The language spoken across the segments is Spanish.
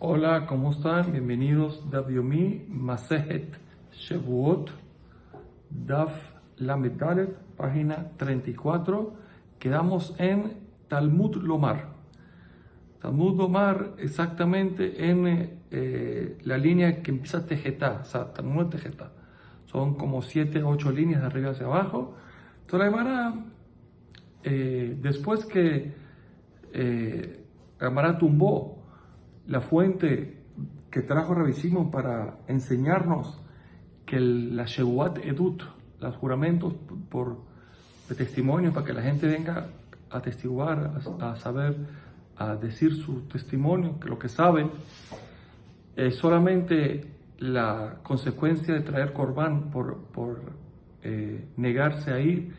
Hola, ¿cómo están? Bienvenidos Daf Yomi, Masejet Shavuot, Daf Lamed Dalet, página 34. Quedamos en Talmud Lomar. Talmud Lomar exactamente en la línea que empieza Tejetá, o sea, Talmud Tejetá. Son como 7 o 8 líneas de arriba hacia abajo. Entonces la Gemara, después que la Gemara tumbó la fuente que trajo Rabbi Shimon para enseñarnos que la Shevuat Edut, los juramentos de testimonio, para que la gente venga a testiguar, a saber, a decir su testimonio, que lo que saben es solamente la consecuencia de traer Corbán por negarse a ir,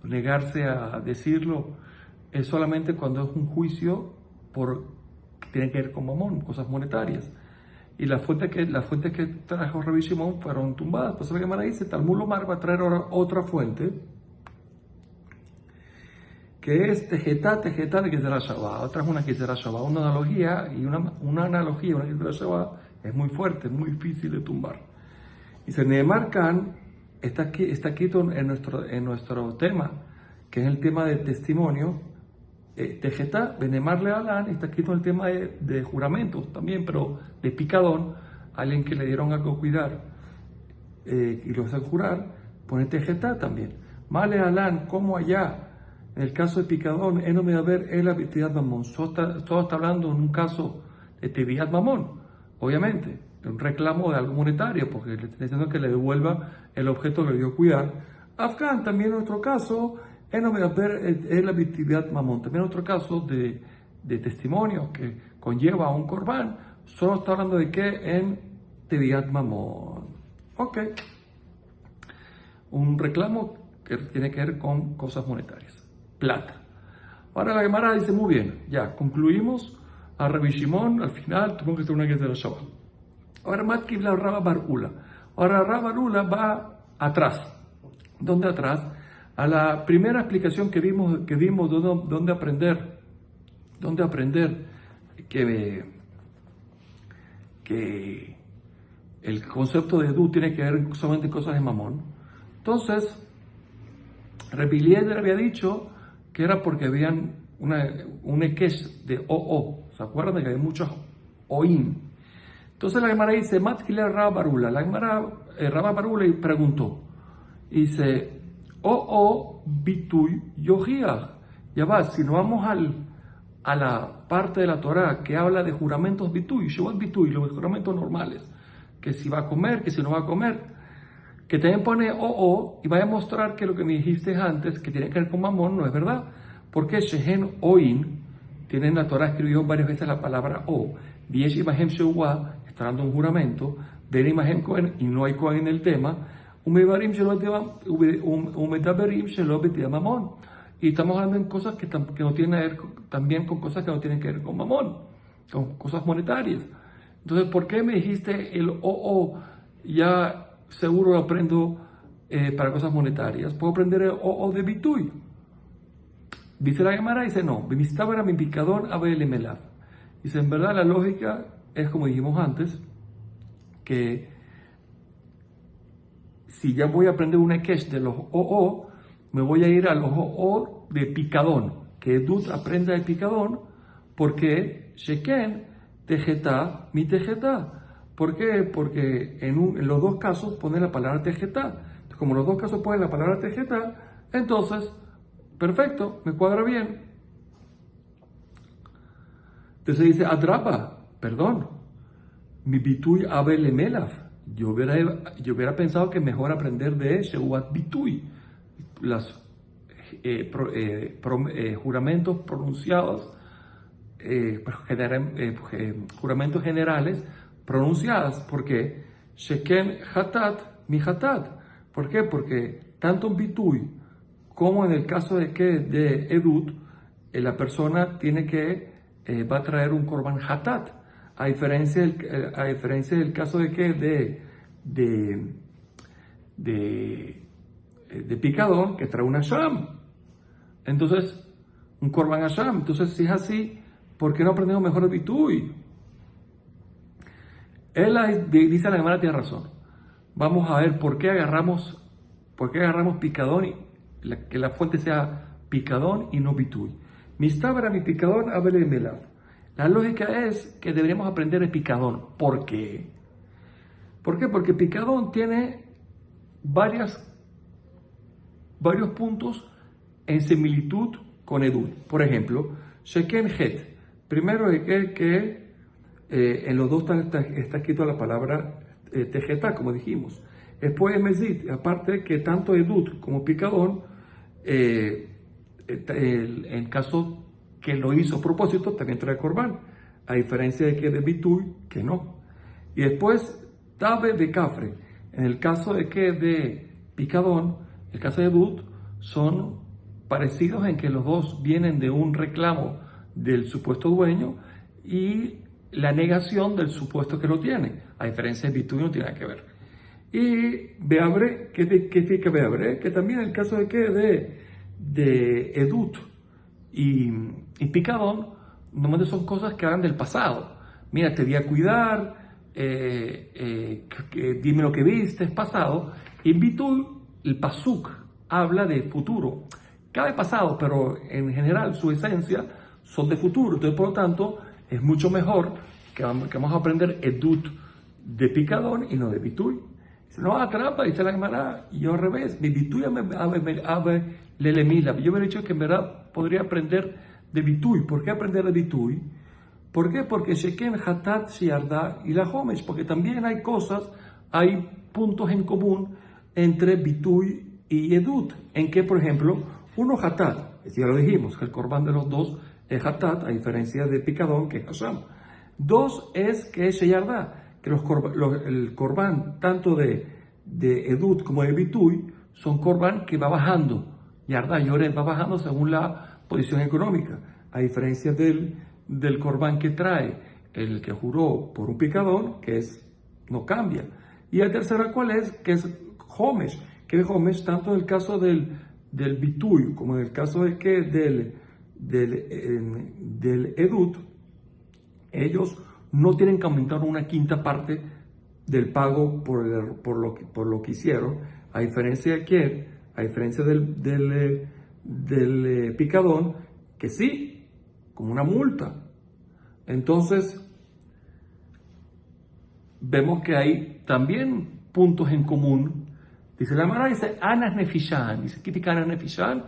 negarse a decirlo, es solamente cuando es un juicio que tiene que ver con mamón, cosas monetarias. Y las fuentes que trajo Rabbi Shimon fueron tumbadas. Pues la Gemara dice, Talmud Lomar va a traer ahora otra fuente, que es Tejetá de Gezerá Shabbat. Otra es una Gezerá Shabbat. Una analogía, una Gezerá Shabbat es muy fuerte, es muy difícil de tumbar. Y se Nehemar Kan está escrito en nuestro tema, que es el tema del testimonio. Tejetá, Benemar Lealán, está escrito en el tema de juramentos también, pero de picadón, alguien que le dieron algo a cuidar y lo hacen jurar, pone Tejetá también. Male Alán, como allá, en el caso de picadón, él no me va a ver el Teviat Mamón. Todo está hablando en un caso de Teviat Mamón, obviamente, de un reclamo de algo monetario, porque le está diciendo que le devuelva el objeto que le dio a cuidar. Afgan, también en nuestro caso, él no me va a ver el Teviat Mamón. También otro caso de testimonio que conlleva a un corbán, solo está hablando de qué en Teviat Mamón. Ok. Un reclamo que tiene que ver con cosas monetarias. Plata. Ahora la Gemara dice, muy bien, ya concluimos a Rabbi Shimon, al final tuvo que ser una Gezerá Shabbat. Ahora Matkiv la Rabba Bar Ula. Ahora Rabba Bar Ula va atrás. ¿Dónde atrás? A la primera explicación que vimos dónde aprender que el concepto de Edu tiene que ver solamente cosas de mamón. Entonces, Rabbi Eliezer había dicho que era porque habían un ekesh de o. ¿Se acuerdan que hay muchos oín? Entonces la Gemara dice, Matkila Rabba Barula. La Gemara, Rabba Barula preguntó, y dice, bituy yohiach. Ya va, si nos vamos a la parte de la Torah que habla de juramentos bituy, Shevuat bituy, los juramentos normales, que si va a comer, que si no va a comer, que también pone y va a mostrar que lo que me dijiste antes, que tiene que ver con mamón, no es verdad, porque Shehen Oin, tiene en la Torah escribió varias veces la palabra Viesh Imahem Shevuah, está dando un juramento, Ben Imahem Kohen, y no hay Kohen en el tema, y estamos hablando en cosas que no tienen que ver también con cosas que no tienen que ver con mamón, con cosas monetarias. Entonces, ¿por qué me dijiste el ya seguro lo aprendo para cosas monetarias? ¿Puedo aprender el de Bituy? Dice la Gemara, dice no, era mi picadón Abel. Dice, en verdad la lógica es como dijimos antes, que si ya voy a aprender un ekesh de los me voy a ir a los de picadón, que Edut aprenda de picadón, porque Sheken Tejetá, mi Tejetá. ¿Por qué? Porque en los dos casos pone la palabra Tejetá. Como los dos casos ponen la palabra Tejetá, entonces, perfecto, me cuadra bien. Entonces dice, atrapa, perdón, mi bituy Abel Emelaf. Yo hubiera pensado que mejor aprender de Shevuat Bituy, los juramentos pronunciados, juramentos generales pronunciados, porque Sheken Hatat, mi Hatat. ¿Por qué? Porque tanto en Bituy como en el caso de Edut, la persona va a traer un Korban Hatat. A diferencia del caso de picadón, que trae una Sham. Entonces, un Korban Sham. Entonces, si es así, ¿por qué no aprendemos mejor el Bituy? Dice la Gemara, tiene razón. Vamos a ver por qué agarramos picadón, que la fuente sea picadón y no bitui. Mistabra mi picadón, abele melav. La lógica es que deberíamos aprender de picadón. ¿Por qué? ¿Por qué? Porque picadón tiene varios puntos en similitud con edut. Por ejemplo, sheken het. Primero es que en los dos está escrito la palabra tejetá, como dijimos. Después mezit, aparte que tanto edut como picadón, en caso que lo hizo a propósito, también trae corbán, a diferencia de que de bitui, que no. Y después, tabe de cafre, en el caso de que de picadón, el caso de edut, son parecidos en que los dos vienen de un reclamo del supuesto dueño y la negación del supuesto que lo tiene, a diferencia de bitui no tiene nada que ver. Y beabre, ¿qué significa beabre? Que también en el caso de que de edut y picadón, normalmente son cosas que hablan del pasado. Mira, te di a cuidar, dime lo que viste, es pasado. Y en bitui, el pasuk habla de futuro. Cabe pasado, pero en general su esencia son de futuro. Entonces, por lo tanto, es mucho mejor que vamos a aprender edut de picadón y no de bitui. Dice, no, caramba, dice la Gemara, y yo al revés, mi bitui lelemila. Yo me he dicho que en verdad podría aprender de bitui. ¿Por qué aprender de bitui? ¿Por qué? Porque sheken hatat shiarda y la homesh, porque también hay puntos en común entre bitui y edut, en que, por ejemplo, uno hatat, ya lo dijimos, que el corbán de los dos es hatat, a diferencia de picadón, que es hasham. Dos es que es sheyarda, que el corbán tanto de edut como de bitui son corbán que va bajando, yarda yored va bajando según la posición económica, a diferencia del corbán que trae el que juró por un picadón, que no cambia. Y la tercera, ¿cuál es? Que es homesh, que es homesh tanto en el caso del bitui como en el caso de que del edut, ellos no tienen que aumentar una quinta parte del pago por lo que hicieron, a diferencia del picadón, que sí, como una multa. Entonces, vemos que hay también puntos en común. Dice la Gemara, dice Anas Nefishan, dice Kitik Anas Nefishan.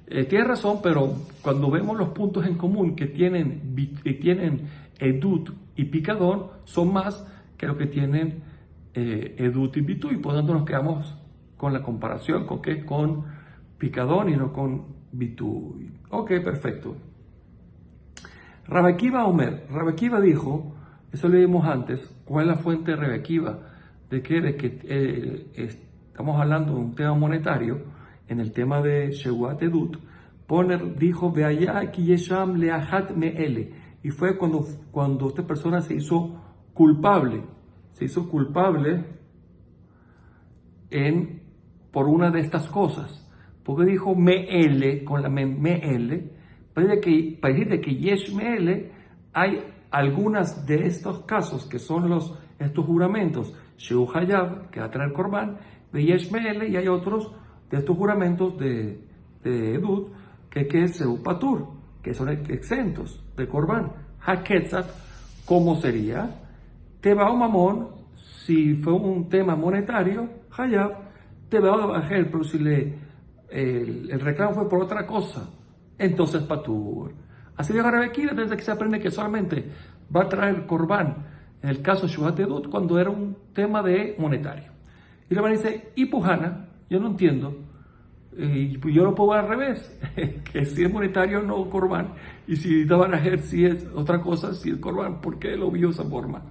Tiene razón, pero cuando vemos los puntos en común que tienen edut y picadón, son más que lo que tienen edut y bitui. Por lo tanto, nos quedamos con la comparación con picadón y no con bitui. Ok, perfecto. Rabbi Akiva Omer. Rabbi Akiva dijo, eso lo vimos antes, ¿cuál es la fuente de Rabbi Akiva? De que estamos hablando de un tema monetario, en el tema de Shewat Edut. Poner dijo, Veaya ki yesham leahat me'ele. Y fue cuando esta persona se hizo culpable por una de estas cosas. Porque dijo me'ele, con la me'ele, parece que yesh me'ele, hay algunas de estos casos que son estos juramentos, Sheu Hayab, que va a traer Corbán, de yesh me'ele, y hay otros de estos juramentos de Edut, que es Seu Patur, que son exentos de Corbán. Haketzat, ¿cómo sería? Tebao Mamón, si fue un tema monetario, Hayab, Tebao de Bajel, pero si el reclamo fue por otra cosa, entonces Patur. Así de Rabbi Akiva, desde que se aprende que solamente va a traer Corbán en el caso de Shuhat Edut cuando era un tema de monetario. Y le van a decir, y Pujana, yo no entiendo, yo lo puedo ver al revés, que si es monetario no Corbán, y si Dabarajer si es otra cosa, si es Corbán, ¿por qué lo vio de esa forma?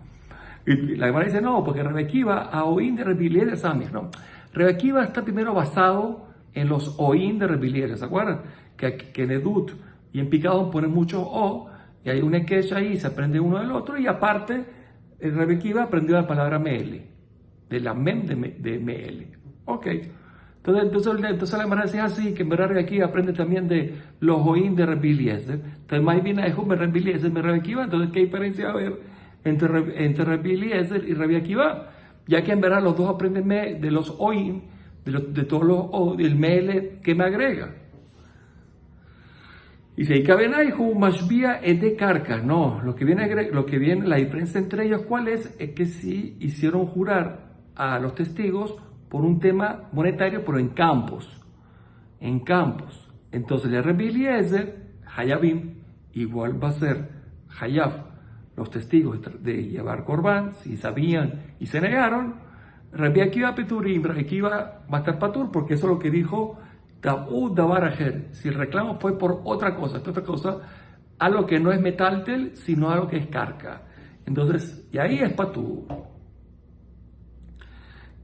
Y la Gemara dice, no, porque Rabbi Akiva, a Oín de Rabbi Eliezer Samir, no. Rabbi Akiva está primero basado en los Oín de Rabbi Eliezer, ¿se acuerdan? Que en Edut y en Picadón ponen mucho O, y hay una quecha ahí, se aprende uno del otro, y aparte, el Rabbi Akiva aprendió la palabra Me'ele, de la Mem de Me'ele. Ok. Entonces la Gemara dice así, que en verdad aquí aprende también de los Oín de Rabbi Eliezer. Entonces, más bien a Rabbi Eliezer, Rabbi Akiva. Entonces, ¿qué diferencia va a haber entre Rabbi Eliezer y Rabbi Akiva, ya que en verdad los dos aprenden de los oim, de todos los del mele que me agrega. Y si hay Kabenaihu, Mashbia es de Karka. No, lo que viene, la diferencia entre ellos, ¿cuál es? Es que sí hicieron jurar a los testigos por un tema monetario, pero en campos. En campos. Entonces, el Rabbi Eliezer, Hayabim, igual va a ser Hayab, los testigos de llevar Corbán, si sabían y se negaron. Rabbi Akiva Peturim, Rabbi Akiva va a estar patur, porque eso es lo que dijo Tabú Davar Ajer. Si el reclamo fue por otra cosa, algo que no es metaltel, sino algo que es carca. Entonces, y ahí es patur.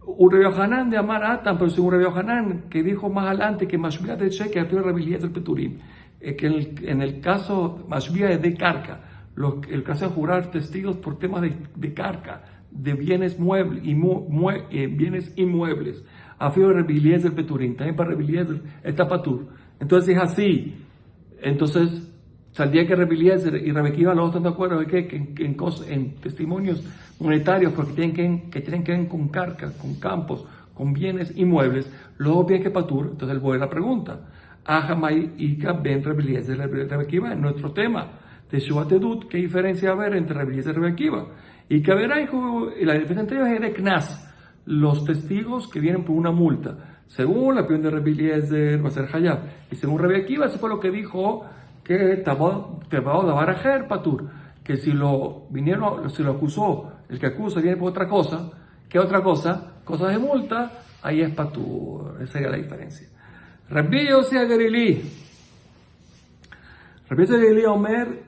Un Rabbi Yohanan de Amar Atan, pero según Rabbi Yohanan, que dijo más adelante que Mashbia de Che, que actuó Rabbi Eliezer Peturim, que en el caso Mashbia es de carca, el caso de jurar testigos por temas de carca, de bienes muebles y bienes inmuebles. Afío de Rabbi Eliezer Peturim, también para Rabbi Eliezer está patur. Entonces es así. Entonces saldría que Rabbi Eliezer y Rabbi Akiva los dos están de acuerdo de que en testimonios monetarios, porque tienen que ver con carca, con campos, con bienes inmuebles, los dos bien que patur. Entonces él vuelve a la pregunta. Ajamay Ika Ben Rabbi Eliezer y Rabbi Akiva, en nuestro tema de Shubat Edut, ¿qué diferencia va a haber entre Rabbi Eliezer y Rabbi Akiva? Y que verá, y la diferencia entre ellos es de Knas, los testigos que vienen por una multa. Según la opinión de Rabbi Eliezer va a ser Hayab, y según Rabbi Akiva, eso fue lo que dijo que Tabao Davar Ajer Patur, que si lo acusó, el que acusa viene por otra cosa, ¿qué otra cosa? Cosas de multa, ahí es Patur. Esa sería la diferencia. Rabbi Yossi Agarili. Rabbi Yossi Agarili Omer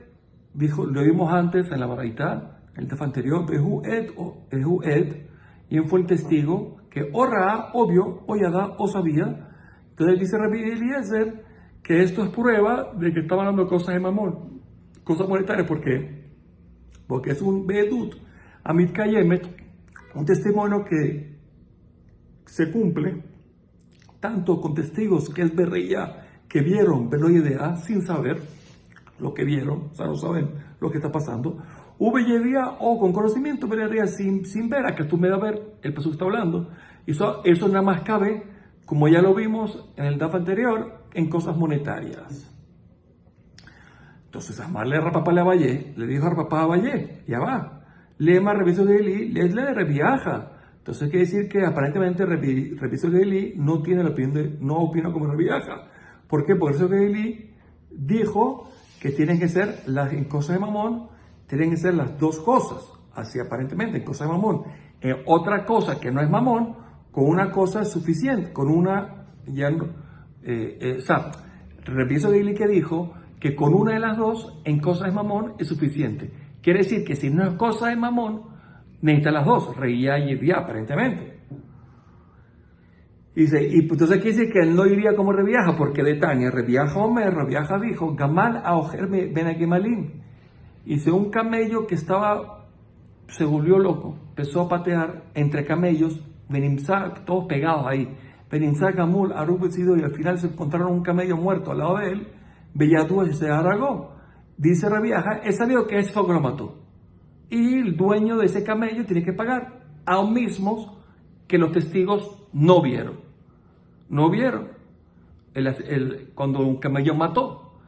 dijo, lo vimos antes en la baraita, en el tefa anterior, Behu Ed, y él fue el testigo que o Ra, obvio, o Yadá, o sabía. Entonces dice Rabbi Eliezer que esto es prueba de que estaba hablando de cosas de mamón, cosas monetarias. ¿Por qué? Porque es un Beedut, Amit Kayemet, un testimonio que se cumple tanto con testigos que es berreya, que vieron, pero idea, sin saber lo que vieron, o sea, no saben lo que está pasando. Ubellería o con conocimiento, vería sin ver, a que tú me da a ver el paso que está hablando. Eso nada más cabe, como ya lo vimos en el DAF anterior, en cosas monetarias. Entonces, Amar le rapapá le Valle, le dijo a rapapá a Valle, ya va, lema reviso de Eli, le reviaja. Entonces quiere decir que aparentemente reviso de Eli no tiene la opinión no opina como reviaja. ¿Por qué? Por eso que Eli dijo que tienen que ser en cosas de mamón, tienen que ser las dos cosas, así aparentemente en cosas de mamón. Otra cosa que no es mamón, con una cosa es suficiente, con una, reviso de Eli que dijo que con una de las dos en cosas de mamón es suficiente. Quiere decir que si no es cosa de mamón, necesita las dos, reía y vía aparentemente. Y entonces quiere decir que él no iría como reviaja, porque de Tania, reviaja dijo, Gamal a ojerme ben Agemalim. Hice un camello que se volvió loco, empezó a patear entre camellos, Benimzak, todos pegados ahí, Benimzak Gamul, Arubecido, y al final se encontraron un camello muerto al lado de él, Belladúa se aragó. Dice reviaja, es sabido que ese fue que lo mató. Y el dueño de ese camello tiene que pagar, aún mismos que los testigos no vieron. No vieron cuando un camello mató.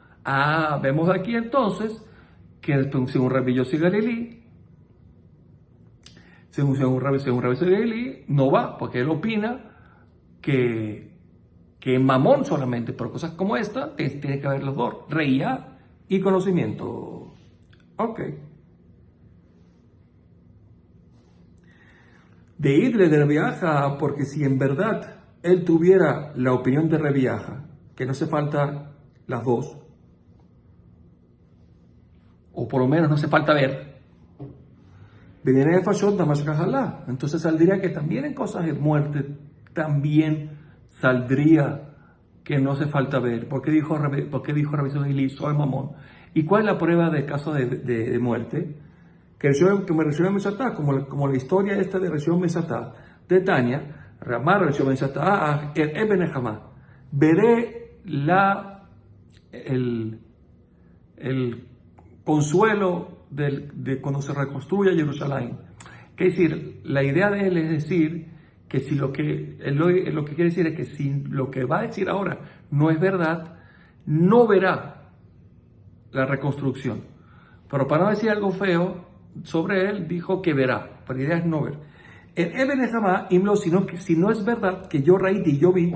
Vemos aquí entonces que según Rabbi Yossi Galilí, según Rabbi Yossi Galilí, no va, porque él opina que mamón solamente, pero cosas como esta, tiene que haber los dos, reía y conocimiento. Ok. De irle de reviaja, porque si en verdad él tuviera la opinión de reviaja, que no hace falta las dos, o por lo menos no hace falta ver, entonces saldría que también en cosas de muerte, también saldría que no hace falta ver. ¿Por qué dijo Rabbi Zogili, soy mamón? ¿Y cuál es la prueba de caso de muerte? Que me recibió Mesatá, como la historia esta de recibió Mesatá, de Tania, Ramar recibió Mesatá, el Eben Ejamá. Veré el consuelo de cuando se reconstruya Jerusalén. ¿Qué decir? La idea de él es decir que si lo que quiere decir es que si lo que va a decir ahora no es verdad, no verá la reconstrucción. Pero para no decir algo feo sobre él, dijo que verá, pero la idea es no ver. En Eben Ejamá, sino que si no es verdad que yo reí y yo vi,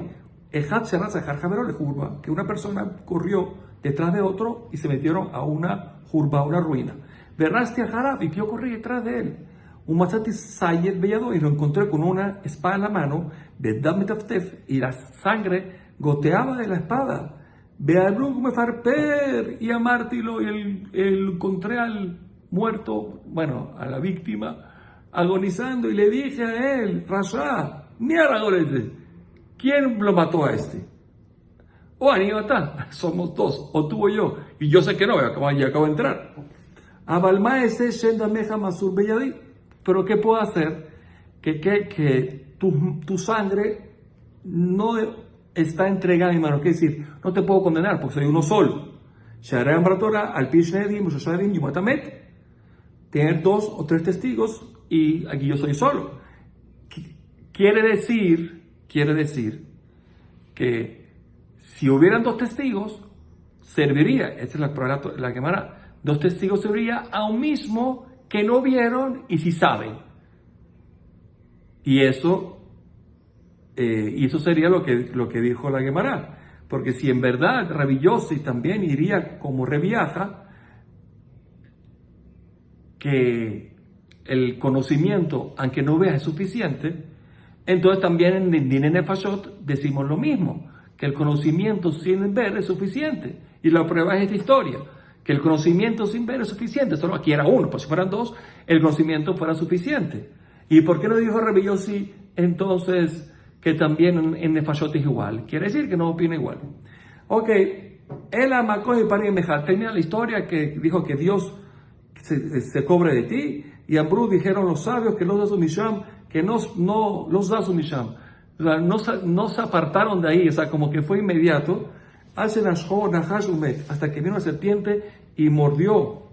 que una persona corrió detrás de otro y se metieron a una jurba, a una ruina. Verraste a Jarab, y yo corrí detrás de él. Un Matzati Sayed Bellado, y lo encontré con una espada en la mano, de Dametaftef, y la sangre goteaba de la espada. Beabrug me farper, y a Mártilo, y encontré al muerto, bueno, a la víctima, agonizando, y le dije a él, Rasha, mira ¿quién lo mató a este? O Aníbata, somos dos, o tú o yo, y yo sé que no, ya acabo de entrar. Abalma ese Shendameja Masur Belladi. Pero ¿qué puedo hacer? Que tu sangre no está entregada a mi mano. ¿Qué decir? No te puedo condenar porque soy uno solo. Tener 2 o 3 testigos y aquí yo soy solo. Quiere decir que si hubieran 2 testigos, serviría, esta es la Gemara, 2 testigos serviría a un mismo que no vieron y sí saben. Y eso sería lo que dijo la Gemara. Porque si en verdad Rabbi Yossi también iría como reviaja, que el conocimiento, aunque no vea, es suficiente, entonces también en Dine Nefashot decimos lo mismo, que el conocimiento sin ver es suficiente. Y la prueba es esta historia, que el conocimiento sin ver es suficiente. Solo aquí era uno, pues si fueran 2, el conocimiento fuera suficiente. ¿Y por qué no dijo Rabbi Yossi entonces que también en Nefashot es igual? Quiere decir que no opina igual. Ok, el amacó y para Mejal tenía la historia que dijo que Dios se cobre de ti, y Ambrú dijeron los sabios que los da su misham, que no los da su misham. O sea, no se apartaron de ahí, o sea, como que fue inmediato. Hasta que vino una serpiente y mordió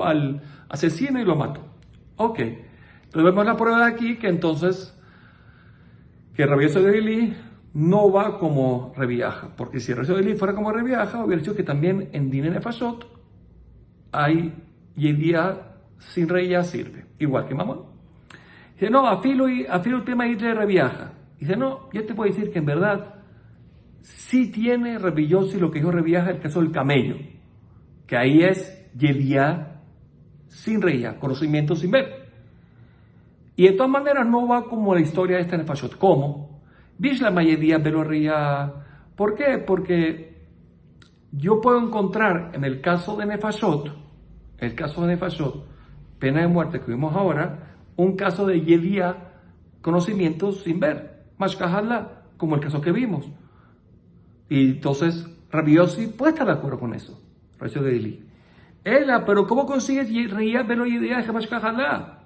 al asesino y lo mató. Ok, entonces vemos la prueba de aquí que entonces que Rabbi Yossi de Eli no va como reviaja, porque si Rabbi Yossi de Eli fuera como reviaja, hubiera dicho que también en Dine Nefashot hay yedía sin reía sirve, igual que Mamón. Dice, no, afilo el tema de reviaja. Dice, no, yo te puedo decir que en verdad sí tiene Rabbi Yossi lo que dijo reviaja, el caso del camello, que ahí es yedía sin reía, conocimiento sin ver. Y de todas maneras no va como la historia de esta Nefashot. ¿Cómo? Bishlama yedía velo reía. ¿Por qué? Porque yo puedo encontrar en el caso de Nefashot, pena de muerte que vimos ahora, un caso de yedía, conocimiento sin ver, mashkahalá, como el caso que vimos. Y entonces Rabbi Yossi puede estar de acuerdo con eso, Rabbi Yossi de Eli. Pero ¿cómo consigues reía velo yedía de mashkahalá?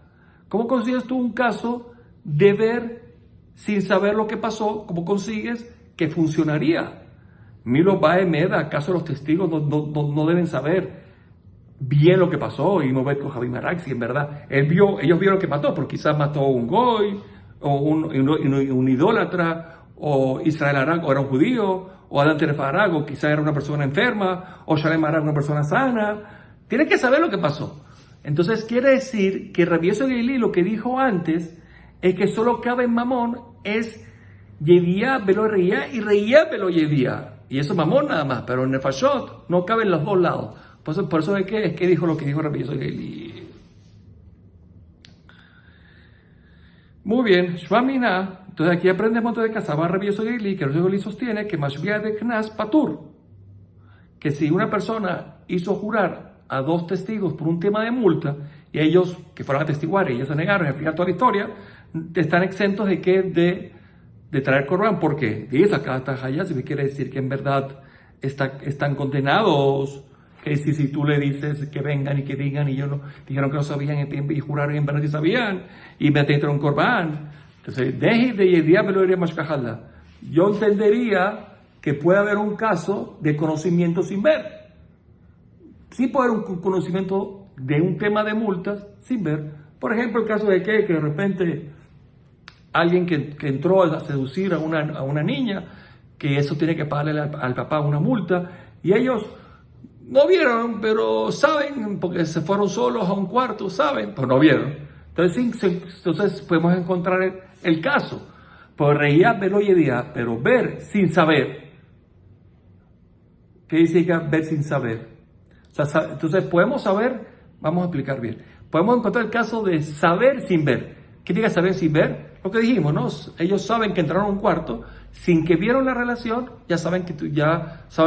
¿Cómo consigues tú un caso de ver sin saber lo que pasó? ¿Cómo consigues que funcionaría? Milo Bae Meda, ¿acaso los testigos no deben saber bien lo que pasó? Y no ver con Javi Marak, si en verdad ellos vieron lo que mató, porque quizás mató a un goy, o un idólatra, o Israel Arag, o era un judío, o Adán Teref Arag, o quizás era una persona enferma, o Shalem Arag, una persona sana. Tiene que saber lo que pasó. Entonces quiere decir que Rabbi Yossi de Eli lo que dijo antes es que solo cabe en Mamón es yedía velo reía y reía velo yedía. Y eso es Mamón nada más, pero en Nefashot no caben los dos lados. Por eso es que dijo lo que dijo Rabbi Yossi de Eli. Muy bien, Shvamina. Entonces aquí aprendemos de Casaba Rabbi Yossi de Eli, que Rabbi Yossi de Eli sostiene que Mashvia de Knas Patur, que si una persona hizo jurar a 2 testigos por un tema de multa, y ellos que fueron a testiguar, y ellos se negaron a explicar toda la historia, están exentos de traer Corban. ¿Por qué? Dice acá está Hayá, si me quiere decir que en verdad están condenados, que si tú le dices que vengan y que digan, y ellos no, dijeron que no sabían y juraron y en verdad sí sabían, y me traen un Corban. Entonces, yo entendería que puede haber un caso de conocimiento sin ver. sí puede haber un conocimiento de un tema de multas sin ver. Por ejemplo, el caso de que de repente alguien que entró a seducir a una niña, que eso tiene que pagarle al papá una multa, y ellos no vieron, pero saben, porque se fueron solos a un cuarto, saben, pues no vieron. Entonces podemos encontrar el caso. Por reía, verlo y día, pero ver sin saber. ¿Qué dice ver sin saber? O sea, entonces podemos saber, vamos a explicar bien. Podemos encontrar el caso de saber sin ver. ¿Qué diga saber sin ver? Lo que dijimos, ¿no? Ellos saben que entraron a un cuarto, sin que vieron la relación, ya saben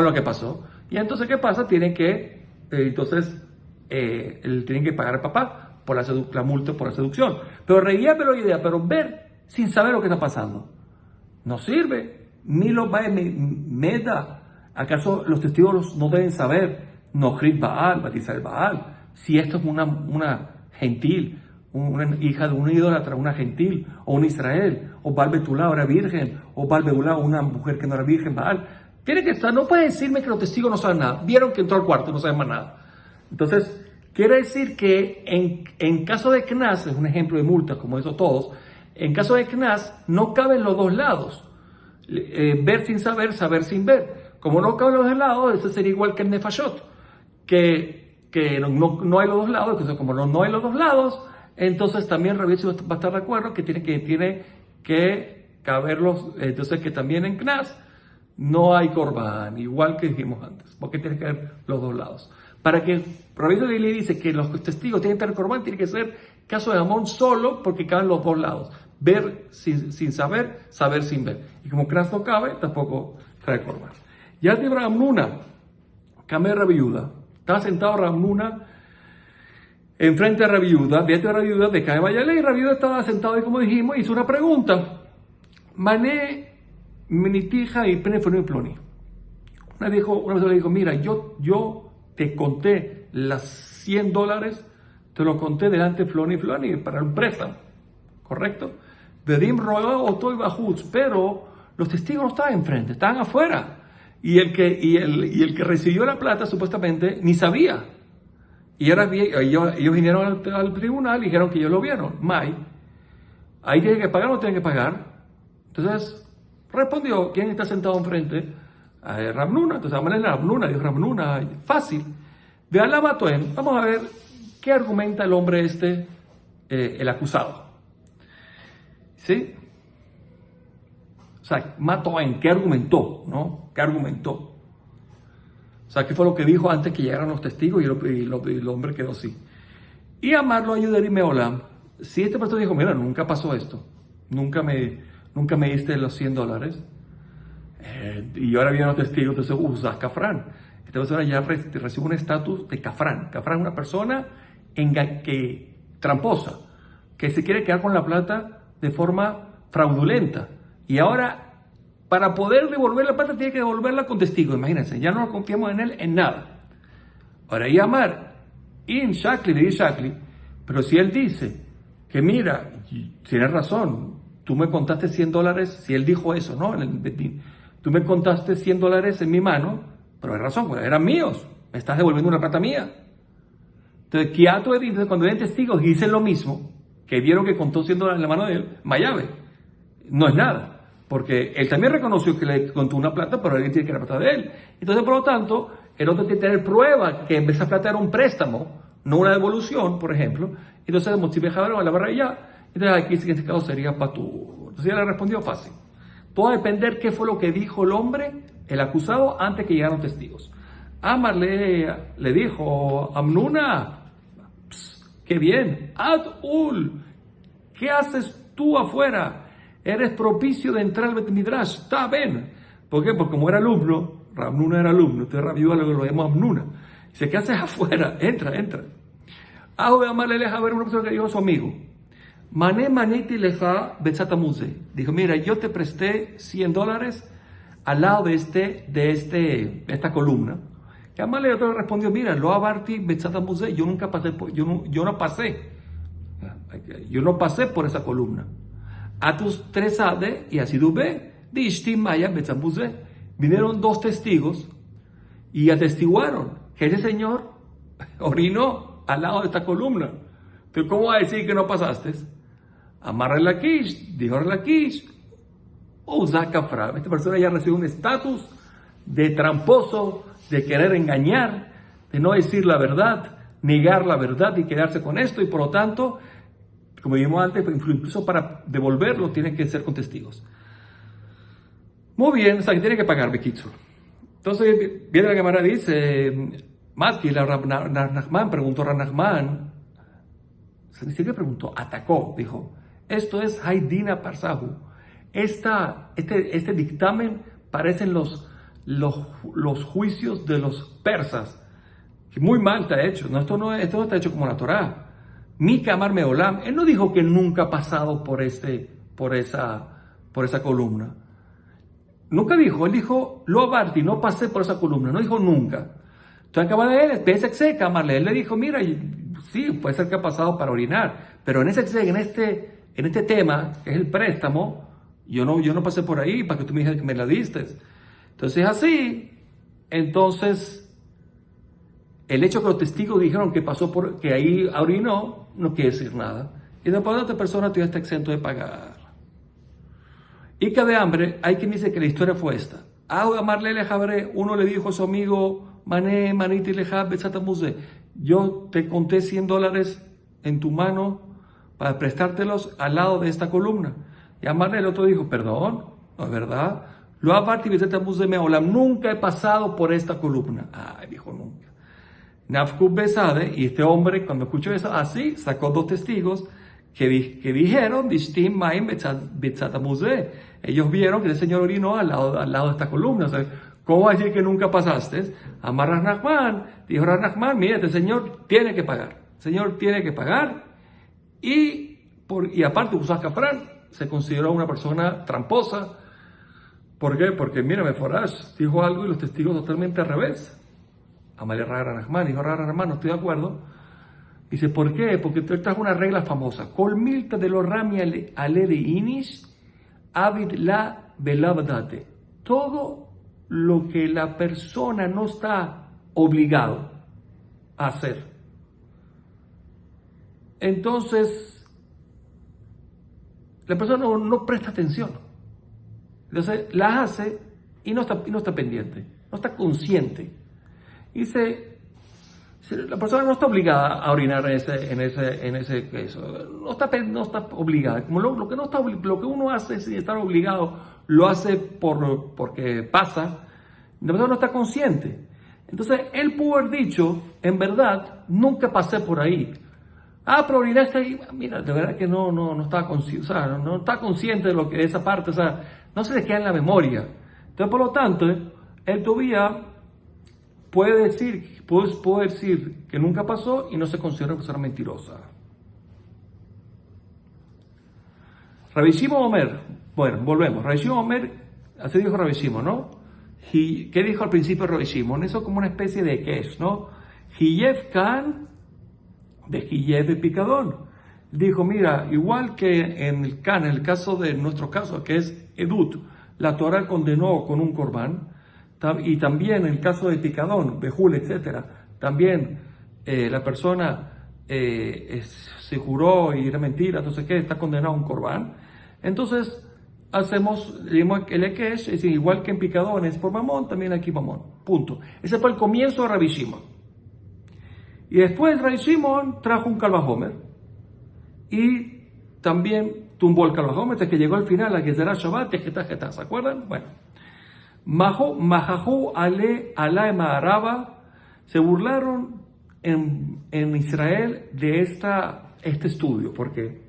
lo que pasó. Y entonces, ¿qué pasa? Tienen que pagar al papá por la multa por la seducción. Pero reía, pero ver sin saber lo que está pasando no sirve. Ni lo va meda. ¿Acaso los testigos no deben saber? No Crit Baal, batizar Baal. Si esto es una gentil, una hija de un idólatra, una gentil, o un Israel, o Baal Betulá era virgen, o Baal Beulá una mujer que no era virgen, Baal. Tiene que estar, no puede decirme que los testigos no saben nada. Vieron que entró al cuarto, no saben más nada. Entonces, quiere decir que en caso de Knas, es un ejemplo de multas, como eso todos, en caso de Knas, no caben los dos lados. Ver sin saber, saber sin ver. Como no caben los dos lados, eso sería igual que el Nefashot, que no hay los dos lados. Entonces, como no hay los dos lados, entonces también Rabbi va a estar de acuerdo que tiene que caber entonces que también en Knas no hay Corban, igual que dijimos antes, porque tiene que haber los dos lados. Para que Rabbi le dice que los testigos tienen que tener Corban, tiene que ser caso de Amón solo, porque caben los dos lados. Ver sin saber, saber sin ver. Y como Knas no cabe, tampoco trae Corban. Ya de Ramnuna, Kameh Rabbi Yehuda. Estaba sentado Ramnuna enfrente de Rabbi Yehuda, de Rabbi Yehuda, de Kameh Bayale, y Rabbi Yehuda estaba sentado y, como dijimos, hizo una pregunta. Mané Menitija y Penefoni Ploni. Una persona le dijo, mira, yo te conté las $100, te lo conté delante de Floni para un préstamo, ¿correcto? Vedim Roa Otoy Bajuz, pero los testigos no estaban enfrente, estaban afuera. Y el que recibió la plata supuestamente ni sabía. Y ahora ellos vinieron al tribunal y dijeron que ellos lo vieron. Mai, ahí tienen que pagar o no tienen que pagar. Entonces respondió, ¿quién está sentado enfrente? Ramnuna. Entonces vamos a leer Ramnuna, dijo Ramnuna, fácil. De Alabatoen, vamos a ver qué argumenta el hombre el acusado. ¿Sí? O sea, Matoen, ¿qué argumentó? ¿No? ¿Qué argumentó? O sea, ¿qué fue lo que dijo antes que llegaran los testigos? Y el hombre quedó así. Y amarlo ayudar y meolam. Si esta persona dijo, mira, nunca pasó esto. Nunca me diste los $100. Y ahora vienen los testigos, entonces usas Cafrán. Esta persona ya recibe un estatus de Cafrán. Cafrán es una persona tramposa, que se quiere quedar con la plata de forma fraudulenta. Y ahora, para poder devolver la plata, tiene que devolverla con testigos. Imagínense, ya no confiamos en él en nada. Ahora, y amar, in Shakli, le dice Shakli, pero si él dice que mira, tienes razón, tú me contaste $100, si él dijo eso, ¿no? En el Betín, tú me contaste $100 en mi mano, pero hay razón, pues eran míos, me estás devolviendo una plata mía. Entonces, cuando ven testigos y dicen lo mismo, que vieron que contó $100 en la mano de él, Mayave, no es nada. Porque él también reconoció que le contó una plata, pero alguien tiene que la plata de él. Entonces, por lo tanto, el otro tiene que tener prueba que esa plata era un préstamo, no una devolución, por ejemplo. Entonces, a la barra ya. Entonces, aquí en este caso sería patú. Entonces, ya le respondió fácil. Todo va a depender qué fue lo que dijo el hombre, el acusado, antes que llegaran los testigos. Amar le dijo, Amnuna, qué bien, Ad-ul, ¿qué haces tú afuera? Eres propicio de entrar al Bet Midrash, está bien. ¿Por qué? Porque como era alumno, Ramnuna era alumno, entonces Rabbi Yehuda lo llamamos Amnuna. Dice, ¿qué haces afuera? Entra. Ajo de amarle a ver una persona que dijo a su amigo, Mané maniti leja betzatamuze. Dijo, mira, yo te presté $100 al lado de esta columna. Que Amarle otro respondió, mira, lo abarti betzatamuze, yo no pasé por esa columna. A tus 3 ade y así dube, dishti maya betzatamuze. Vinieron 2 testigos y atestiguaron que ese señor orinó al lado de esta columna. Entonces, ¿cómo va a decir que no pasaste? Amarra el Lakish, dijo el Lakish, o usa kafra. Esta persona ya recibe un estatus de tramposo, de querer engañar, de no decir la verdad, negar la verdad y quedarse con esto, y por lo tanto, como dijimos antes, incluso para devolverlo tiene que ser con testigos. Muy bien, o sea que tiene que pagar Bekitsu. Entonces viene la cámara y dice, Matki, Rav Nachman, preguntó Rav Nachman, ni siquiera preguntó, atacó, dijo, esto es Haidina Parsahu. Este dictamen parecen los juicios de los persas, que muy mal está hecho. No, esto no está hecho como la Torá. Mi Kamar Meolam, él no dijo que nunca ha pasado por esa columna. Nunca dijo, él dijo, lo abarti, no pasé por esa columna, no dijo nunca. Entonces acaba de él, él le dijo, mira, sí, puede ser que ha pasado para orinar, pero en este tema, que es el préstamo, yo no pasé por ahí para que tú me dijeras que me la diste. Entonces así, entonces, el hecho que los testigos dijeron que ahí orinó, no quiere decir nada. Y después de otra persona tú ya estás exento de pagar. Y que de hambre, hay quien dice que la historia fue esta. Uno le dijo a su amigo, maniti lejab betzatamuse, yo te conté $100 en tu mano para prestártelos al lado de esta columna. Y Amarle el otro dijo, perdón, no es verdad. Lo abarti betzatamuse meolam, nunca he pasado por esta columna. Dijo nunca. Nafkub Besade, y este hombre cuando escuchó eso, así sacó 2 testigos que dijeron, Dishtim Maim Betzatamuse. Ellos vieron que el Señor orinó al lado de esta columna. O sea, ¿cómo va a decir que nunca pasaste? Amar Rav Nachman, dijo Rav Nachman, mira, este señor tiene que pagar. El señor tiene que pagar. Y aparte, Usas Kafran se consideró una persona tramposa. ¿Por qué? Porque, mira, Meforash dijo algo y los testigos totalmente al revés. Amalé Rav Nachman, dijo Rav Nachman, no estoy de acuerdo. Dice, ¿por qué? Porque tú traes una regla famosa. Kol milta de lo rami ale de inish, avid la velabdate. Todo lo que la persona no está obligado a hacer. Entonces, la persona no presta atención. Entonces, la hace y no está pendiente, no está consciente. Dice, la persona no está obligada a orinar en ese queso. No está obligada. Como lo que uno hace sin estar obligado, lo hace porque pasa. La persona no está consciente. Entonces, él pudo haber dicho, en verdad, nunca pasé por ahí. Pero orinaste ahí. Mira, de verdad que no estaba consciente. O sea, no está consciente de esa parte. O sea, no se le queda en la memoria. Entonces, por lo tanto, él todavía puede decir que nunca pasó y no se considera una persona mentirosa. Rabbi Shimon Omer, bueno, volvemos. Rabbi Shimon Omer, así dijo Rabbi Shimon, ¿no? ¿Qué dijo al principio Rabbi Shimon? Eso como una especie de kesh, ¿no? Hiyev Kan de Hiyev de Picadón. Dijo, mira, igual que en el caso de nuestro caso, que es Edut, la Torah condenó con un corbán. Y también en el caso de picadón, bejul, etc., también la persona se juró y era mentira, entonces ¿qué? Está condenado a un corbán. Entonces digamos el ekesh, es decir, igual que en picadón es por mamón, también aquí mamón, punto. Ese fue el comienzo de Rabbi Shimon. Y después Rabbi Shimon trajo un kalvahomer y también tumbó el kalvahomer hasta que llegó al final a que será Shabbat, Tejetá, ¿se acuerdan? Bueno. Mahahu ale alay ma'araba, se burlaron en Israel de este estudio, porque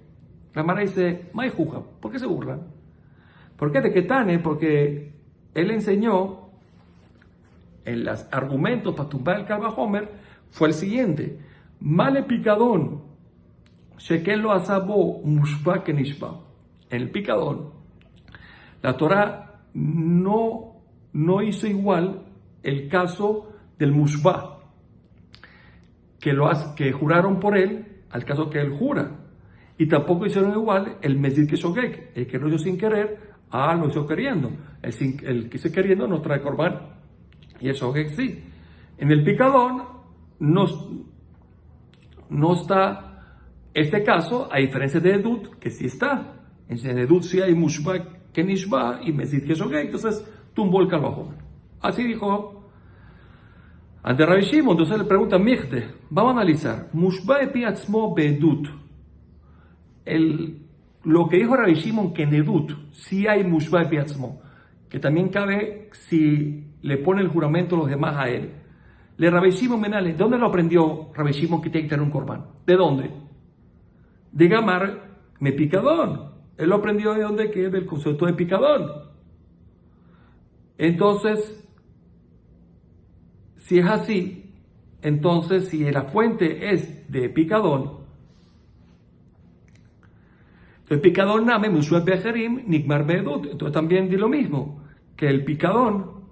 la Mara dice, Maijuja, ¿por qué se burlan? ¿Por qué de Ketane? Porque él enseñó en los argumentos para tumbar el Kalvahomer fue el siguiente: Male picadón, shekel lo asabo mushba kenishba. En el picadón, la Torah no hizo igual el caso del mushba, que juraron por él, al caso que él jura. Y tampoco hicieron igual el Mezid que Shogek, el que lo hizo sin querer, lo hizo queriendo. El que hizo queriendo no trae corbán, y el Shogek sí. En el picadón, no, no está este caso, a diferencia de Edut, que sí está. En Edut sí hay Mushba que Nishba y Mesid que Shogeg, entonces tumbó el Kalvahomer. Así dijo ante Rabbi Shimon. Entonces le pregunta Michte, vamos a analizar. Mushba epi atzmo beedut. Lo que dijo Rabbi Shimon que en Edut sí hay Mushba epi atzmo, que también cabe si le pone el juramento los demás a él. Le Rabbi Shimon Menale, ¿de dónde lo aprendió Rabbi Shimon que tiene que tener un corbán? ¿De dónde? De Gamar me picadón. Él lo aprendió de dónde, que del concepto de picadón. Entonces, si es así, entonces si la fuente es de picadón, entonces picadón name mushua be'acherim nikmar be'edut. Entonces también di lo mismo, que el picadón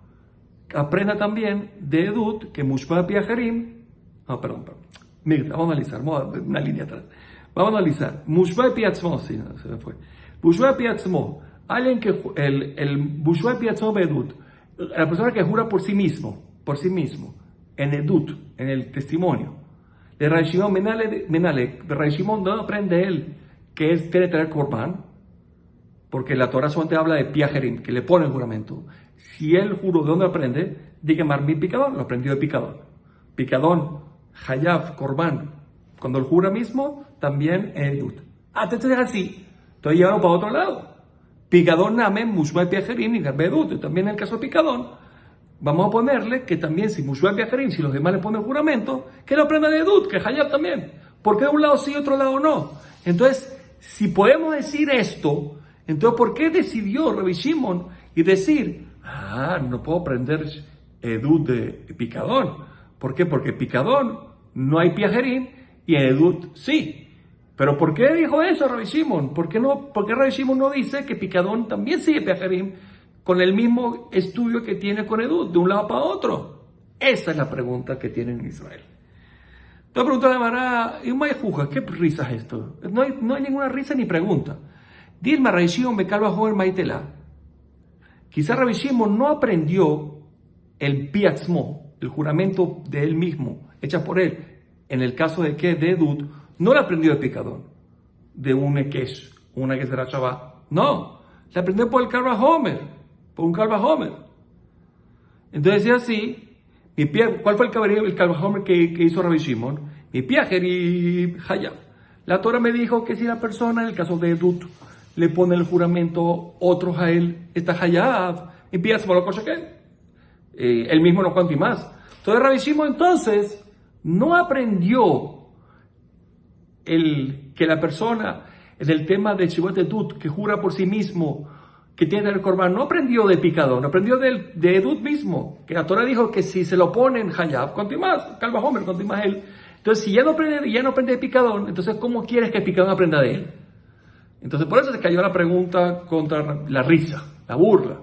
aprenda también de edut, que mushua be'acherim. No, perdón. Mira, vamos a analizar, una línea atrás. Vamos a analizar. Mushba piatzmo, sí, no, se me fue. Mushba piatzmo, alguien que el Mushba piatzmo be'edut, la persona que jura por sí mismo, en edut, en el testimonio. De Rabbi Shimon Menale, de Rabbi Shimon no aprende él que es tiene que tener corbán, porque la Torah solamente habla de piajerim, que le pone el juramento. Si él juró, ¿de dónde aprende? Diga Marmi picadón, lo aprendió de picadón. Picadón, hayav, corbán. Cuando él jura mismo, también en edut. Entonces es así. Entonces llevaron para otro lado. Picadón namen, mushba piajerim y edut. También en el caso de picadón, vamos a ponerle que también si mushba piajerim, si los demás le ponen el juramento, que lo aprenda de edut, que hayav también. ¿Por qué de un lado sí y otro lado no? Entonces, si podemos decir esto, entonces ¿por qué decidió Rabbi Shimon y decir, no puedo aprender edut de picadón? ¿Por qué? Porque picadón no hay piajerim y en edut sí. ¿Pero por qué dijo eso Rabbi Shimon? ¿Por qué Rabbi Shimon no dice que picadón también sigue piajerim con el mismo estudio que tiene con edut, de un lado para otro? Esa es la pregunta que tienen en Israel. Entonces pregunta la Mara, ¿y una juja? ¿Qué risa es esto? No hay ninguna risa ni pregunta. Dilma Rabbi Shimon me calva joven maitela. Quizá Rabbi Shimon no aprendió el piatzmo, el juramento de él mismo, hecha por él. En el caso de que de edut, no lo aprendió de picadón, de un ekesh, una que será Shabbat. No, la aprendió por el Kalvahomer, por un Kalvahomer. Entonces decía así, ¿cuál fue el Kalvahomer que hizo Rabbi Shimon? Mi piajer y hayav. La Torah me dijo que si la persona, en el caso de edut, le pone el juramento otros a él, está hayav, mi piatzmo lo kosheken. Él mismo no cuenta y más. Entonces Rabbi Shimon entonces no aprendió que la persona, en el tema de Shivat Edut, que jura por sí mismo, que tiene el corbán, no aprendió de picadón, aprendió de edut mismo, que la Torah dijo que si se lo ponen hayav, cuanto más, Kalvahomer, cuanto más él. Entonces, si ya no aprende de picadón, entonces, ¿cómo quieres que el picadón aprenda de él? Entonces, por eso se cayó la pregunta contra la risa, la burla.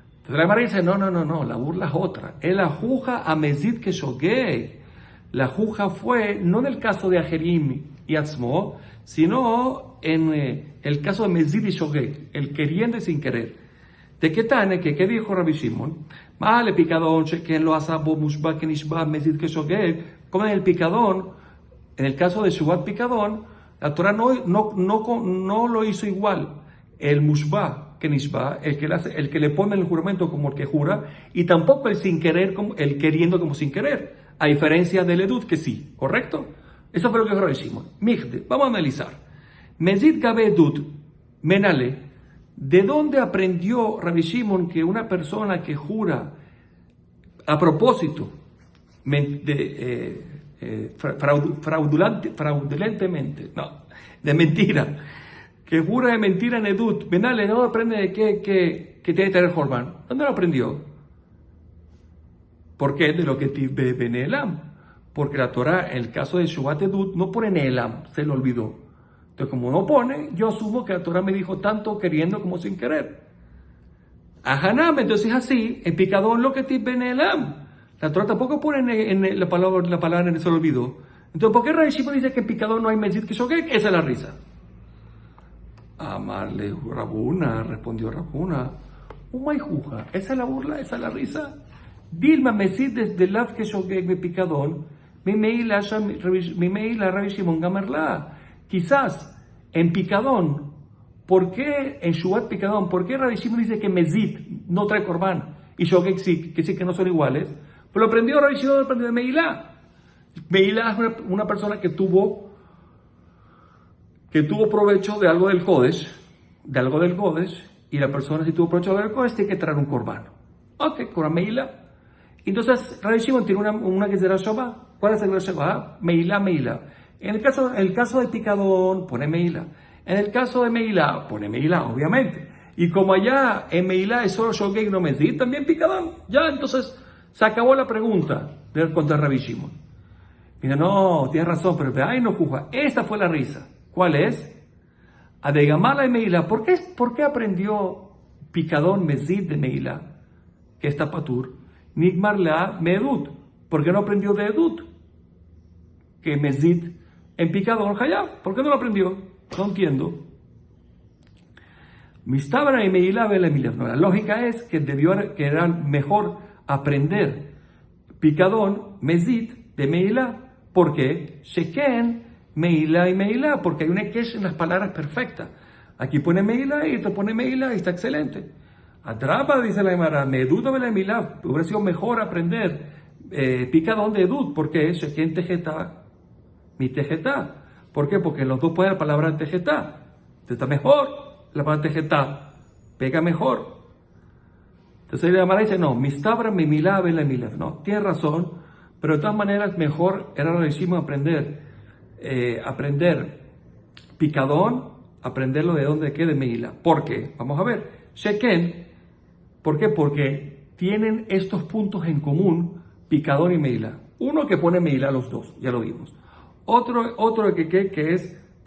Entonces, la Gemara dice, no, la burla es otra. Es la juja a Mesid que Shogeg. La juja fue, no en el caso de Ajerim y Atzmo, sino en el caso de Mesid y Shogeg, el queriendo y sin querer. ¿De qué tane? ¿Qué dijo Rabbi Shimon? Vale, picadón, que lo asabo, mushba, que nishba, Mesid que Shogeg. Como en el picadón, en el caso de Shubat picadón, la Torah no lo hizo igual. El mushba, que nishba, el que le pone el juramento como el que jura, y tampoco el sin querer, como el queriendo como sin querer. A diferencia del edut, que sí, ¿correcto? Eso fue lo que dijo Rabbi Shimon. Mijde, vamos a analizar. Mesid gabe edut, menale, ¿de dónde aprendió Rabbi Shimon que una persona que jura a propósito, fraudulentemente, de mentira, que jura de mentira en edut, menale, ¿no aprende de que tiene que tener Jorban? ¿Dónde lo aprendió? ¿Por qué? De lo que tibe Benelam. Porque la Torah, en el caso de Shubat Edut, no pone Neelam, se lo olvidó. Entonces, como no pone, yo asumo que la Torah me dijo tanto queriendo como sin querer. Ajanam, entonces es así, en picadón lo que tibe Neelam. La Torah tampoco pone en la palabra en se lo olvidó. Entonces, ¿por qué Rabbi Shimon dice que en picadón no hay Mesid que Shogeg? Esa es la risa. Amarle Rabuna, respondió Rabuna. Esa es la burla, esa es la risa. Dilma Mesid desde Lav que Shogeg me picadón, Mimeila Rabbi Shimon Gamerla. Quizás en picadón, ¿por qué en Shubat picadón? ¿Por qué Rabbi Shimon dice que Mezid no trae Corbán y Shogeg sí, que no son iguales? Pues lo aprendió Rabbi Shimon, lo aprendió de Meilá. Meilá es una persona que tuvo provecho de algo del Kodesh, y la persona si tuvo provecho del Kodesh tiene que traer un Corbán. Ok, Corbán Meilá. Entonces Rabbi Shimon tiene una que será Shabbat. ¿Cuál es el Shabbat? Meilá. En el caso de picadón, pone Meilá. En el caso de Meilá, pone Meilá, obviamente. Y como allá en Meilá es solo Shogeg no Mezid, también picadón. Ya, entonces se acabó la pregunta contra Rabbi Shimon. Dice, no, tienes razón, pero ahí no juzga. Esta fue la risa. ¿Cuál es? Adegamala y Meilá. ¿Por qué aprendió picadón Mezid de Meilá, que está patur? Nigmar la Medut. ¿Por qué no aprendió de Edut? Que Mezid en picadón Hayab. ¿Por qué no lo aprendió? No entiendo. Mistabra y Meilá vela Emilav. No, la lógica es que que era mejor aprender picadón Mezid de Meilá. ¿Por qué? Sheken Meilá y Meilá. Porque hay una kesh en las palabras perfectas. Aquí pone Meilá y esto pone Meilá y está excelente. Atrapa, dice la Gemara, Medut vela Emilav. Hubiera sido mejor aprender picadón de Edut. ¿Por qué? Sheken Tejetá, mi Tejetá. ¿Por qué? Porque en los dos pueden la palabra Tejetá. Está mejor la palabra Tejetá. Pega mejor. Entonces la Gemara dice, no, Mistabra mi Milá vela Emilav. No, tiene razón, pero de todas maneras mejor era lo que hicimos aprender picadón, aprenderlo de dónde quede Meilá. ¿Por qué? Vamos a ver. Sheken, ¿por qué? Porque tienen estos puntos en común, picadón y Meilá. Uno que pone Meilá los dos, ya lo vimos. Otro que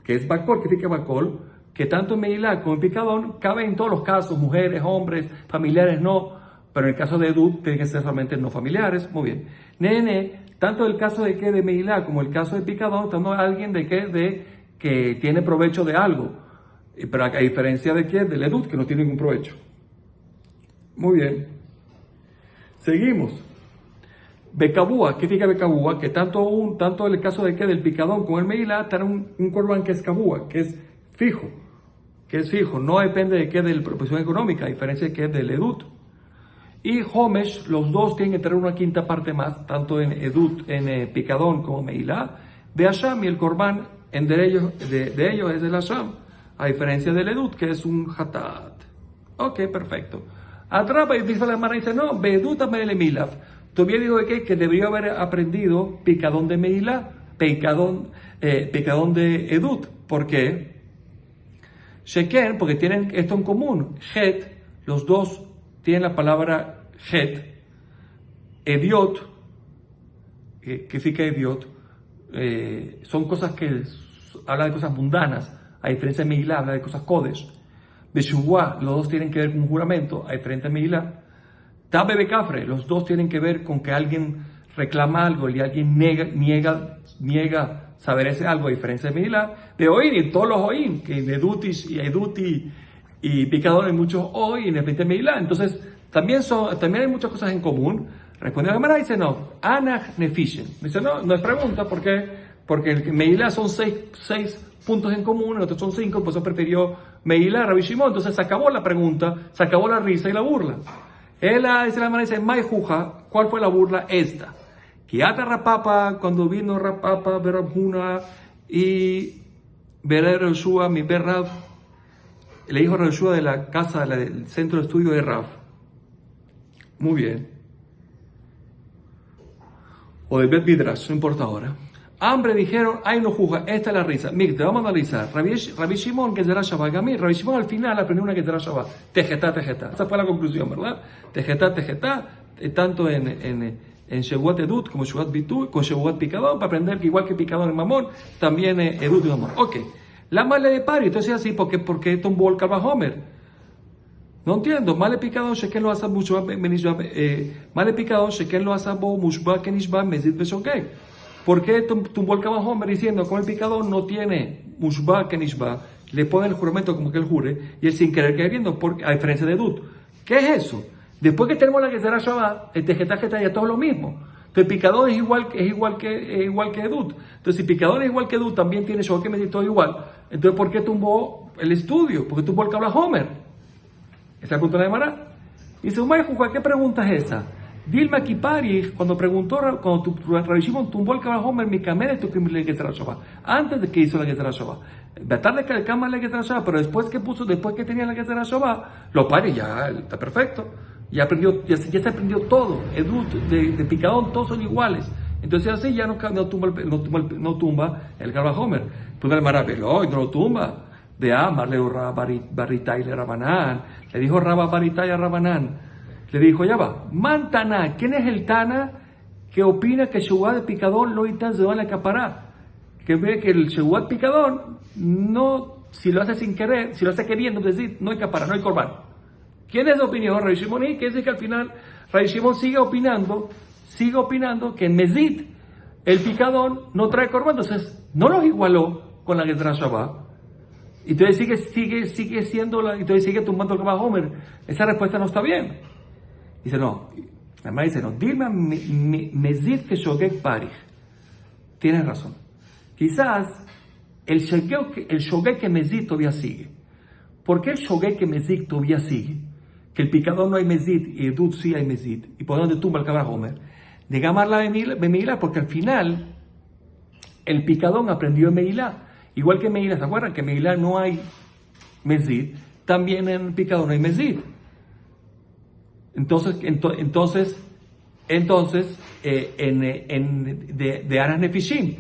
es Bakol, que significa Bakol, que tanto en Meilá como en picadón cabe en todos los casos, mujeres, hombres, familiares no, pero en el caso de Edut tienen que ser solamente no familiares. Muy bien. Nene, tanto el caso de Meilá como el caso de picadón, estamos alguien que tiene provecho de algo, pero a diferencia del Edut, que no tiene ningún provecho. Muy bien. Seguimos. Becabúa, ¿qué significa Becabúa? Que tanto el caso del picadón como el Meilá, tiene un corbán que es Cabúa, que es fijo, no depende de la proporción económica, a diferencia de del Edut. Y Homesh, los dos tienen que tener una quinta parte más, tanto en Edut, en picadón como Meilá, de Hasham, y el corbán de ellos es el Hasham, a diferencia del Edut, que es un Hatat. Ok, perfecto. Atrapa y dice la Gemara, dice, no, Bedut Amel Emilav. Todavía digo que debería haber aprendido picadón de Meilá, picadón de Edut. ¿Por qué? Sheken, porque tienen esto en común. Het, los dos tienen la palabra het. Ediot, ¿qué significa Ediot? Son cosas que hablan de cosas mundanas, a diferencia de Meilá, habla de cosas Kodesh. Beshuvá, los dos tienen que ver con un juramento, a diferencia de Meilá. Tabe Bekafre, los dos tienen que ver con que alguien reclama algo y alguien niega saber ese algo, a diferencia de Meilá. De Oín, y todos los Oín, que en Eduti y picadón hay muchos Oín, en el frente de Meilá. Entonces, también hay muchas cosas en común. Responde la Gemara y dice, no, Anach Nefishen. Dice, no es pregunta, porque en Meilá son seis puntos en común, en otros son 5, por eso prefirió Meilá, Rabbi Shimon. Entonces se acabó la pregunta, se acabó la risa y la burla. Dice la Gemara, dice, Mai Juja, ¿cuál fue la burla? Esta. Que ata Rapapa, cuando vino Rapapa, Berabhuna y Berer Yoshua, mi Berrav, le dijo a Yoshua de la casa, del centro de estudio de Rav. Muy bien. O de Bet Midrash, no importa ahora. Hambre dijeron, ay no juzga, esta es la risa. Mira, te vamos a analizar. Rabbi Shimon, que será Shabbat Gamir. Rabbi Shimon al final aprendió una que será Shabbat. Tejetá. Esa fue la conclusión, ¿verdad? Tejetá. Tanto en Shevuat Edut como Shevuat Bitu, con Shevuat Picadón, para aprender que igual que Picadón en Mamón, también Edut y Mamón. Ok. La mala de pari, entonces así, porque tomó el Homer. No entiendo. Male Picadón, Sheken lo hace mucho, Male Picadón, Sheken lo hace mushba, Kenishba, Mezid Beshogeg. ¿Por qué tumbó el Homer diciendo que el picadón no tiene mushba que nishba? Le pone el juramento como que él jure y él sin querer queriendo, a diferencia de Edut. ¿Qué es eso? Después que tenemos la que será Shabbat, el tejetá ya todo es lo mismo. Entonces picadón es igual que Edut. Entonces si picadón es igual que Edut, también tiene Shogek Mezid todo igual. Entonces ¿por qué tumbó el estudio? ¿Por qué tumbó el que habla Homer? Esa es la pregunta de la Gemara. Dice, ¿qué pregunta es esa? Dilma Kipari, cuando Rabbi Shimon tumbó el cabal Homer, mi camel tu le Gezerah Shabbat, antes de que hizo la Gezerah Shabbat. De tarde que el cama la Gezerah Shabbat, pero después que tenía la Gezerah Shabbat, lo pare, ya está perfecto. Ya se aprendió todo. Edut, de picadón, todos son iguales. Entonces así ya no tumba el cabal Homer. Pues el maravilló y no lo tumba. De Amar, le dijo Rabba Baritai le Rabanán. Le dijo Rabba Baritai a Rabanán. Le dijo, ya va, Mantana, ¿quién es el Tana que opina que el Shebuat de picadón lo se van a capará? Que ve que el Shebuat picadón, no, si lo hace sin querer, si lo hace queriendo, es decir, no hay capará, no hay corbán. ¿Quién es la opinión? Rabbi Shimon, y que dice que al final Rabbi Shimon sigue opinando que en Mezid el picadón no trae corbán, entonces no los igualó con la Gezerah Shabbat. Y entonces sigue siendo entonces sigue tumbando el cabal Homer. Esa respuesta no está bien. Dice, no, la madre dice, no, dime Mezid que Shogek Parij. Tienes razón. Quizás el Shogek que Mezid todavía sigue. ¿Por qué el Shogek que Mezid todavía sigue? Que el picadón no hay Mezid y Edut sí hay Mezid. ¿Y por dónde tumba el cabal Homer? De Gamar la Meilá, porque al final el picadón aprendió en Meilá. Igual que en Meilá, ¿se acuerdan? Que en Meilá no hay Mezid, también en el picadón no hay Mezid. Entonces, de Aras Nefishim.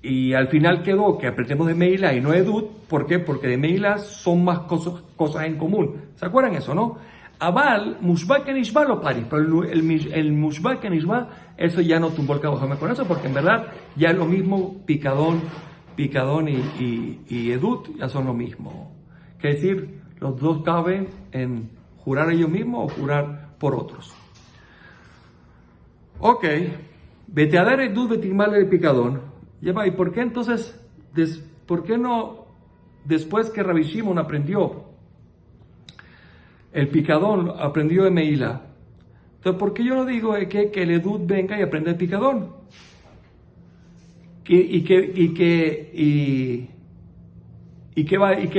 Y al final quedó que aprendemos de Meilá y no de Edut. ¿Por qué? Porque de Meilá son más cosas en común. ¿Se acuerdan eso, no? Abal, Mushba que Nishba lo pari. Pero el Mushba que Nishba, eso ya no tumbó el cabo Homer con eso, porque en verdad ya es lo mismo picadón y Edut, ya son lo mismo. Quiere decir, los dos caben en jurar ellos mismos o jurar por otros. Ok, vete a dar Edut, betimale el picadón. Ya va, ¿y por qué entonces, por qué no, después que Rabbi Shimon aprendió el picadón, aprendió de Meilá? Entonces, ¿por qué yo no digo que el Edut venga y aprenda el picadón? ¿Y qué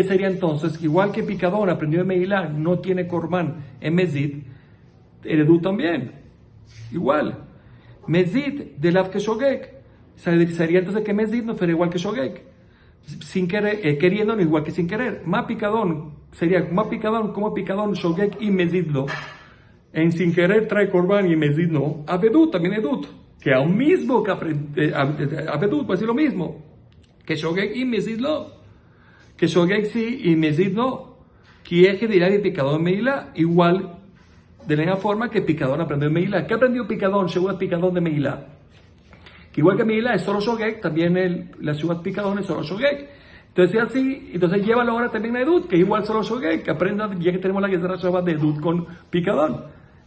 sería entonces? Igual que picadón aprendió de Meilá, no tiene corbán en Mezid, el Edut también. Igual. Mezid de Lav que Shogek. Sería entonces que Mezid no sería igual que Shogek. Sin querer, queriendo no igual que sin querer. Más picadón sería más picadón como picadón Shogek y Mezid lo. En sin querer trae corbán y Mezid no. Abedut también Edut. Que aún mismo que Abedut puede decir lo mismo. Que Shogek y Mezid lo. Que Shogek sí y Mezid no. Que es que dirá de picadón Meilá igual de la misma forma que picadón aprendió en Meilá. ¿Qué aprendió picadón? Según el picadón de Meilá. Que igual que Meilá es solo Shogek, también la ciudad picadón es solo Shogek. Entonces así, entonces llévalo ahora también a Edut, que igual solo Shogek, que aprenda ya que tenemos la Gezerah Shabbat de Edut con picadón.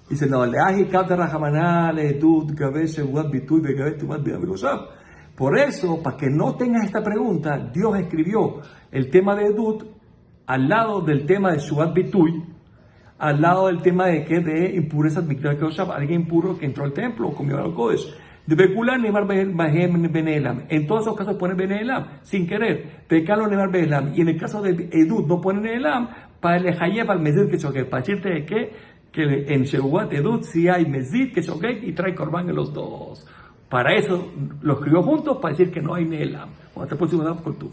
Dice, no, le aji kapta rajamaná, le Edut, gabe shebuat bituy, gabe tumat beabegosav. Por eso, para que no tengas esta pregunta, Dios escribió el tema de Edut al lado del tema de Shubat Bituy, al lado del tema de impurezas, alguien impuro que entró al templo o comió algo de eso. De Bekulá Neymar Benelam. En todos esos casos ponen Benelam, sin querer. Pecalo Neymar Benelam. Y en el caso de Edut no ponen Benelam, para el Ejayeb al Mezid que choque. Para decirte de que en Shebuat Edut sí hay Mezid que choque y trae corbán en los dos. Para eso lo escribió juntos, para decir que no hay Nelam. Hasta el próximo día con tú.